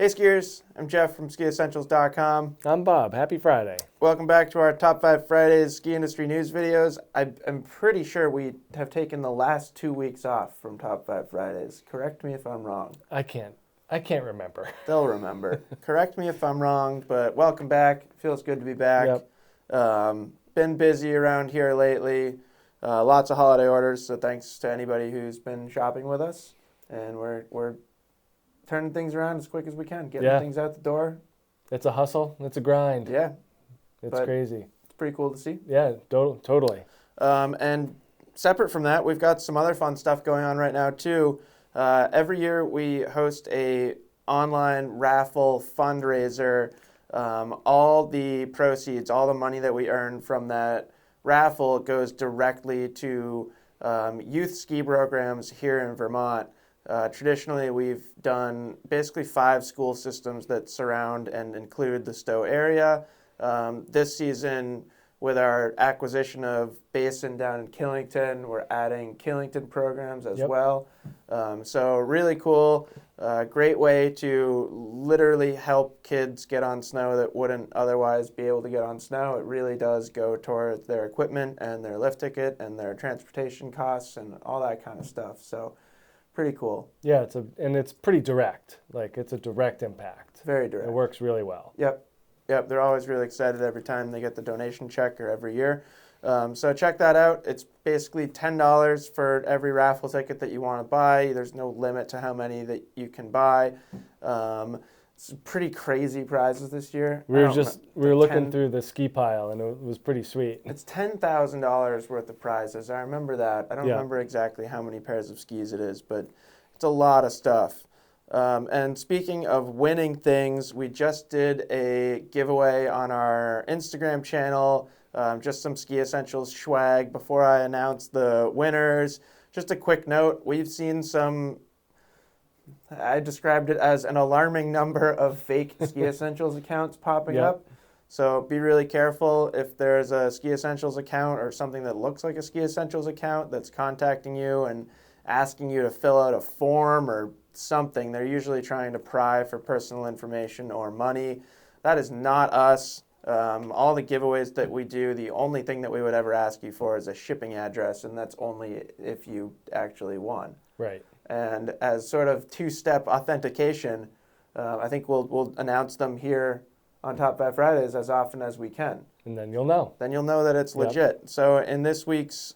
Hey skiers, I'm Jeff from skiessentials.com. I'm Bob. Happy Friday. Welcome back to our Top 5 Fridays ski industry news videos. I'm pretty sure we have taken the last 2 weeks off from Top 5 Fridays. Correct me if I'm wrong. I can't remember. They'll remember. Correct me if I'm wrong, but welcome back. Feels good to be back. Yep. Been busy around here lately. Lots of holiday orders, so thanks to anybody who's been shopping with us. And we're turning things around as quick as we can, getting things out the door. It's a hustle. It's a grind. Yeah. It's crazy. It's pretty cool to see. Yeah, totally. And separate from that, we've got some other fun stuff going on right now too. Every year we host a online raffle fundraiser. All the proceeds, all the money that we earn from that raffle goes directly to youth ski programs here in Vermont. Traditionally, we've done basically 5 school systems that surround and include the Stowe area. This season, with our acquisition of Basin down in Killington, we're adding Killington programs as well. So really cool, great way to literally help kids get on snow that wouldn't otherwise be able to get on snow. It really does go towards their equipment and their lift ticket and their transportation costs and all that kind of stuff. So pretty cool. Yeah, it's pretty direct. Like, it's a direct impact. Very direct. It works really well. Yep. They're always really excited every time they get the donation check or every year. So check that out. It's basically $10 for every raffle ticket that you want to buy. There's no limit to how many that you can buy. It's pretty crazy prizes this year. We were looking through the ski pile, and it was pretty sweet. It's $10,000 worth of prizes. I remember that. I don't remember exactly how many pairs of skis it is, but it's a lot of stuff. And speaking of winning things, we just did a giveaway on our Instagram channel, just some Ski Essentials swag before I announce the winners. Just a quick note, we've seen I described it as an alarming number of fake Ski Essentials accounts popping up. So be really careful if there's a Ski Essentials account or something that looks like a Ski Essentials account that's contacting you and asking you to fill out a form or something. They're usually trying to pry for personal information or money. That is not us. All the giveaways that we do, the only thing that we would ever ask you for is a shipping address, and that's only if you actually won. Right. And as sort of 2-step authentication, I think we'll announce them here on Top 5 Fridays as often as we can. And then you'll know. Then you'll know that it's legit. So in this week's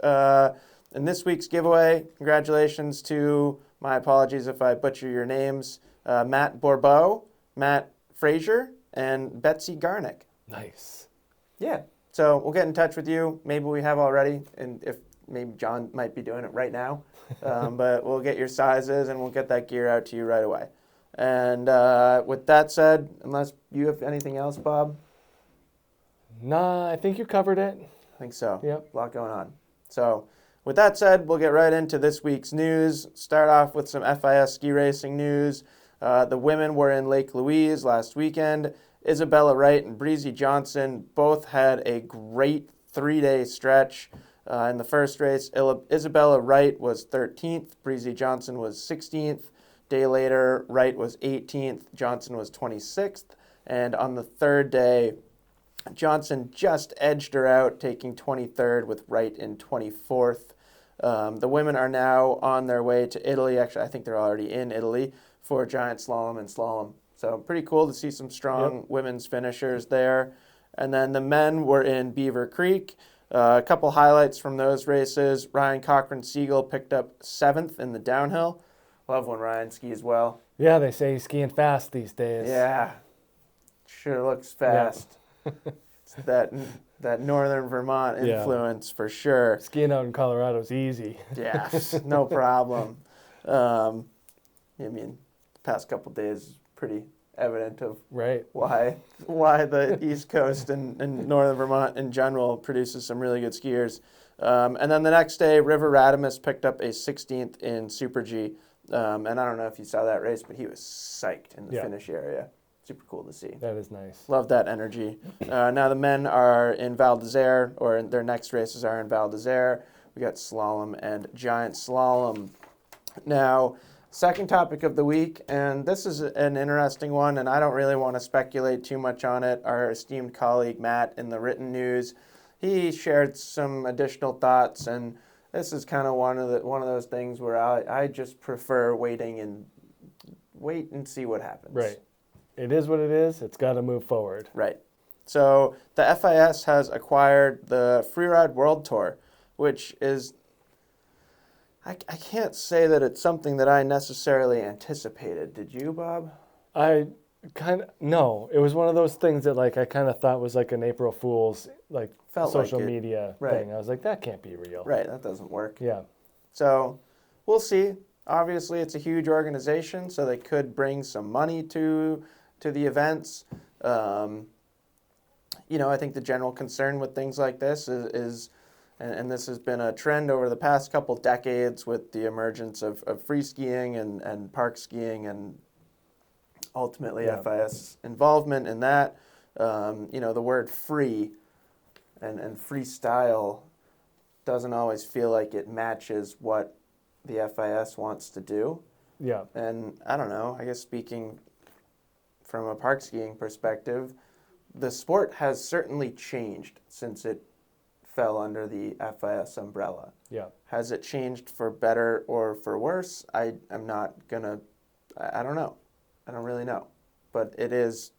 giveaway, congratulations to, my apologies if I butcher your names, Matt Bourbeau, Matt Frazier, and Betsy Garnick. Nice. Yeah. So we'll get in touch with you. Maybe we have already, and if maybe John might be doing it right now. But we'll get your sizes and we'll get that gear out to you right away. And with that said, unless you have anything else, Bob? Nah, I think you covered it. I think so. Yep. A lot going on. So with that said, we'll get right into this week's news. Start off with some FIS ski racing news. The women were in Lake Louise last weekend. Isabella Wright and Breezy Johnson both had a great 3-day stretch. In the first race, Isabella Wright was 13th, Breezy Johnson was 16th. Day later, Wright was 18th, Johnson was 26th. And on the third day, Johnson just edged her out, taking 23rd with Wright in 24th. The women are now on their way to Italy. Actually, I think they're already in Italy for giant slalom and slalom. So pretty cool to see some strong women's finishers there. And then the men were in Beaver Creek. A couple highlights from those races. Ryan Cochran-Siegel picked up 7th in the downhill. Love when Ryan skis well. Yeah, they say he's skiing fast these days. Yeah, sure looks fast. It's that northern Vermont influence for sure. Skiing out in Colorado's easy. Yes, no problem. I mean, the past couple days is pretty evident of why the East Coast and northern Vermont in general produces some really good skiers. And then the next day, River Radimus picked up a 16th in Super G. And I don't know if you saw that race, but he was psyched in the finish area. Super cool to see. That is nice. Love that energy. Now the men are in Val d'Isère, or their next races are in Val d'Isère. We got slalom and giant slalom. Now, Second topic of the week, and this is an interesting one, and I don't really want to speculate too much on it. Our esteemed colleague Matt in the written news, he shared some additional thoughts, and this is kind of one of those things where I just prefer wait and see what happens. Right. It is what it is. It's got to move forward. Right. So the FIS has acquired the Freeride World Tour, which is, I can't say that it's something that I necessarily anticipated. Did you, Bob? No. It was one of those things that I kind of thought was like an April Fool's Felt social like it. media Right. thing. I was like, that can't be real. Right, that doesn't work. Yeah. So we'll see. Obviously, it's a huge organization, so they could bring some money to the events. I think the general concern with things like this is and this has been a trend over the past couple decades with the emergence of free skiing and park skiing and ultimately FIS involvement in that. The word free and freestyle doesn't always feel like it matches what the FIS wants to do. Yeah. And I don't know, I guess speaking from a park skiing perspective, the sport has certainly changed since it fell under the FIS umbrella. Yeah. Has it changed for better or for worse? I don't know. I don't really know. But it is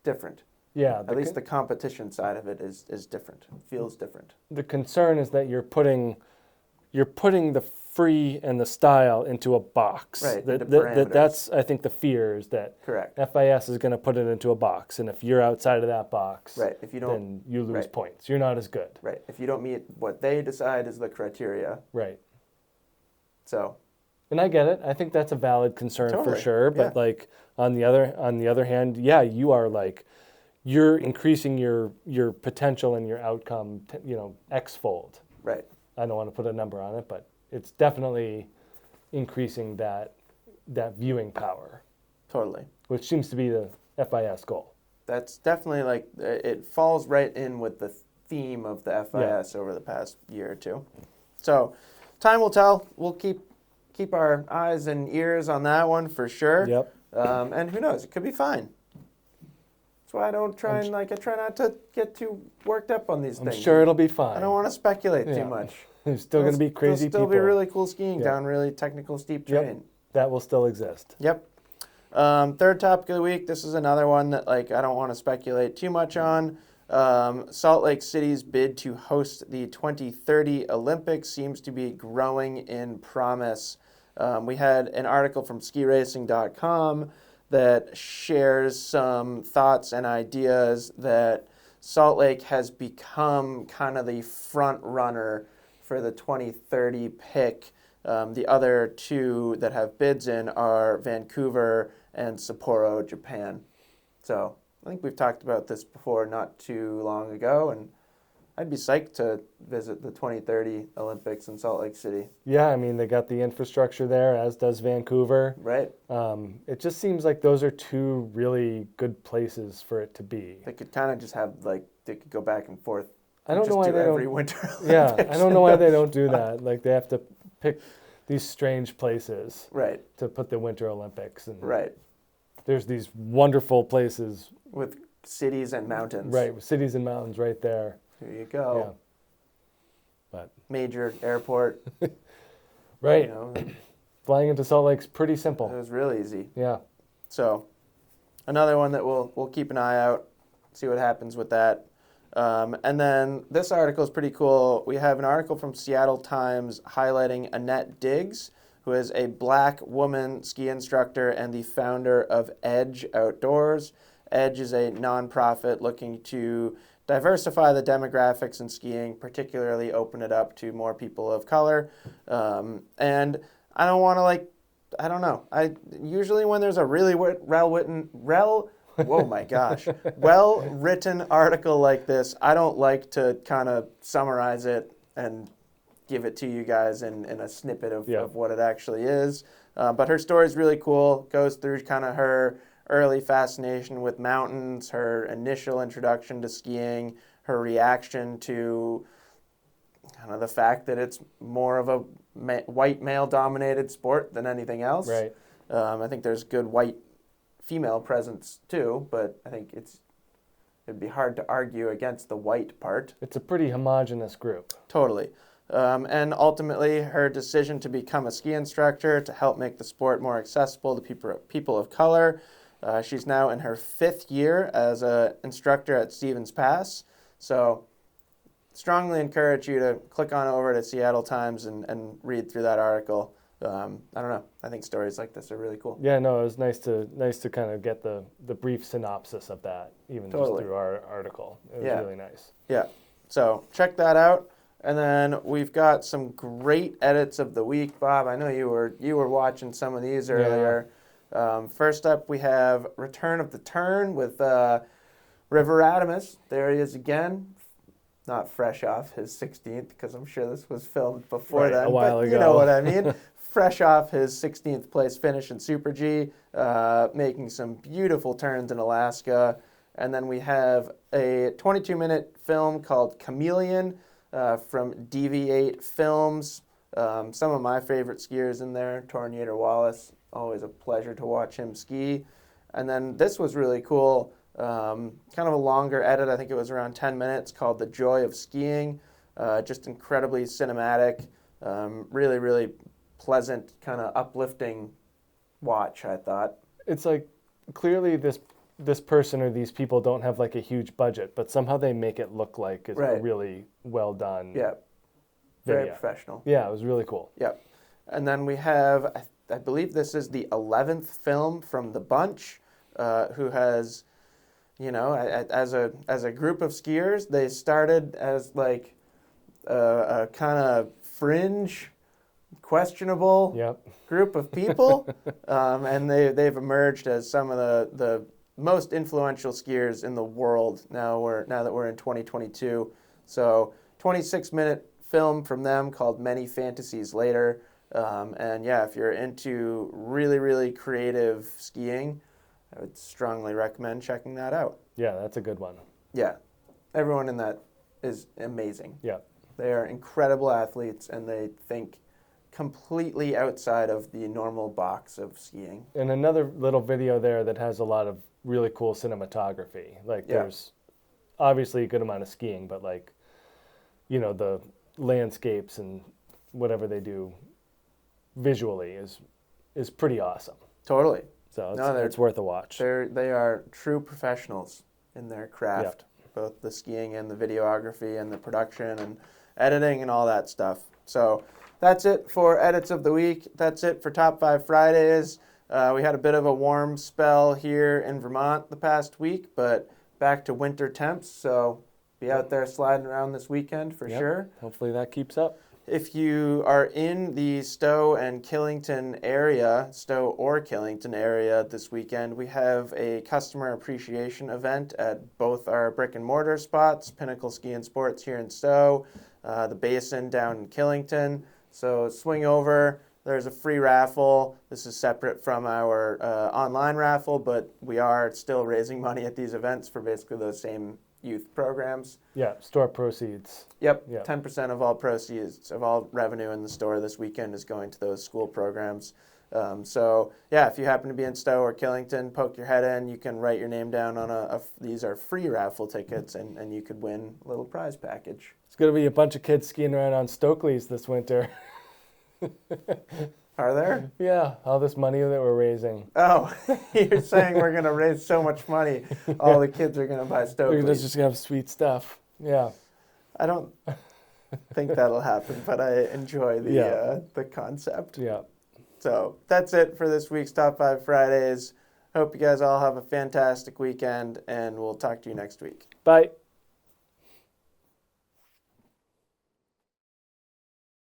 different. Yeah. At least the competition side of it is different. It feels different. The concern is that you're putting the free and the style into a box. Right, That's, I think, the fear is that Correct. FIS is going to put it into a box, and if you're outside of that box, Right. If you don't, then you lose right. points. You're not as good. Right. If you don't meet what they decide is the criteria. Right. So. And I get it. I think that's a valid concern for Totally. sure. But on the other hand, you are you're increasing your potential and your outcome, X-fold. Right. I don't want to put a number on it, but it's definitely increasing that viewing power. Totally. Which seems to be the FIS goal. That's definitely it falls right in with the theme of the FIS over the past year or two. So time will tell. We'll keep our eyes and ears on that one for sure. Yep. And who knows? It could be fine. That's why I don't try I try not to get too worked up on these things. I'm sure it'll be fine. I don't want to speculate too much. There's still going to be crazy people. There'll still be really cool skiing Yep. down really technical steep terrain. Yep. That will still exist. Yep. Third topic of the week. This is another one that I don't want to speculate too much on. Salt Lake City's bid to host the 2030 Olympics seems to be growing in promise. We had an article from skiracing.com that shares some thoughts and ideas that Salt Lake has become kind of the front runner for the 2030 pick. The other two that have bids in are Vancouver and Sapporo, Japan. So I think we've talked about this before not too long ago, and I'd be psyched to visit the 2030 Olympics in Salt Lake City. Yeah, I mean, they got the infrastructure there, as does Vancouver. Right. It just seems like those are two really good places for it to be. They could kind of just have, they could go back and forth. I don't know why they every don't. Winter Olympics. Yeah, I don't know why they don't do that. They have to pick these strange places Right. to put the Winter Olympics. And Right. there's these wonderful places. With cities and mountains. Right, with cities and mountains right there. There you go. Yeah. But Major airport. right. Flying into Salt Lake's pretty simple. It was real easy. Yeah. So another one that we'll keep an eye out, see what happens with that. And then this article is pretty cool. We have an article from Seattle Times highlighting Annette Diggs, who is a Black woman ski instructor and the founder of Edge Outdoors. Edge is a nonprofit looking to diversify the demographics in skiing, particularly open it up to more people of color. And I don't want to I don't know. I usually when there's a really well-written article like this, I don't like to kind of summarize it and give it to you guys in a snippet of what it actually is. But her story is really cool. Goes through kind of her early fascination with mountains, her initial introduction to skiing, her reaction to kind of the fact that it's more of a white male-dominated sport than anything else. Right. I think there's good white female presence too, but I think it'd be hard to argue against the white part. It's a pretty homogenous group. Totally. And ultimately, her decision to become a ski instructor to help make the sport more accessible to people of color. She's now in her 5th year as an instructor at Stevens Pass. So strongly encourage you to click on over to Seattle Times and read through that article. I don't know. I think stories like this are really cool. Yeah, no, it was nice to kind of get the brief synopsis of that, even just through our article. It was really nice. Yeah. So check that out. And then we've got some great edits of the week. Bob, I know you were watching some of these earlier. First up, we have Return of the Turn with River Adamus. There he is again. Not fresh off his 16th, because I'm sure this was filmed before then. A while ago. You know what I mean. Fresh off his 16th place finish in Super G, making some beautiful turns in Alaska. And then we have a 22-minute film called Chameleon from DV8 Films. Some of my favorite skiers in there, Tornator Wallace. Always a pleasure to watch him ski. And then this was really cool. Kind of a longer edit. I think it was around 10 minutes, called The Joy of Skiing. Just incredibly cinematic. Really, really pleasant, kind of uplifting watch, I thought. It's like, clearly this person or these people don't have like a huge budget, but somehow they make it look like it's a really well done video. Very professional. Yeah, it was really cool. Yep. And then we have, I believe this is the 11th film from the bunch, who has, you know, as a group of skiers, they started as like a kind of fringe, questionable group of people, and they've emerged as some of the most influential skiers in the world now that we're in 2022. So 26-minute film from them called Many Fantasies Later. And yeah, if you're into really, really creative skiing, I would strongly recommend checking that out. Yeah, that's a good one. Yeah. Everyone in that is amazing. Yeah. They are incredible athletes, and they think completely outside of the normal box of skiing. And another little video there that has a lot of really cool cinematography. Like there's obviously a good amount of skiing, but like, you know, the landscapes and whatever they do visually is pretty awesome. Totally. So it's worth a watch. They are true professionals in their craft, both the skiing and the videography and the production and editing and all that stuff. So that's it for Edits of the Week. That's it for Top 5 Fridays. We had a bit of a warm spell here in Vermont the past week, but back to winter temps, so be out there sliding around this weekend for sure. Hopefully that keeps up. If you are in the Stowe or Killington area this weekend, we have a customer appreciation event at both our brick and mortar spots, Pinnacle Ski and Sports here in Stowe, the Basin down in Killington. So swing over. There's a free raffle. This is separate from our online raffle, but we are still raising money at these events for basically those same youth programs. Yeah, store proceeds. Yep, 10% of all proceeds, of all revenue in the store this weekend is going to those school programs. So, yeah, if you happen to be in Stowe or Killington, poke your head in. You can write your name down on these are free raffle tickets, and you could win a little prize package. It's going to be a bunch of kids skiing around on Stokely's this winter. Are there? Yeah, all this money that we're raising. Oh, you're saying we're going to raise so much money, all the kids are going to buy Stokely's. We're just going to have sweet stuff. Yeah. I don't think that'll happen, but I enjoy the concept. Yeah. So that's it for this week's Top 5 Fridays. Hope you guys all have a fantastic weekend, and we'll talk to you next week. Bye.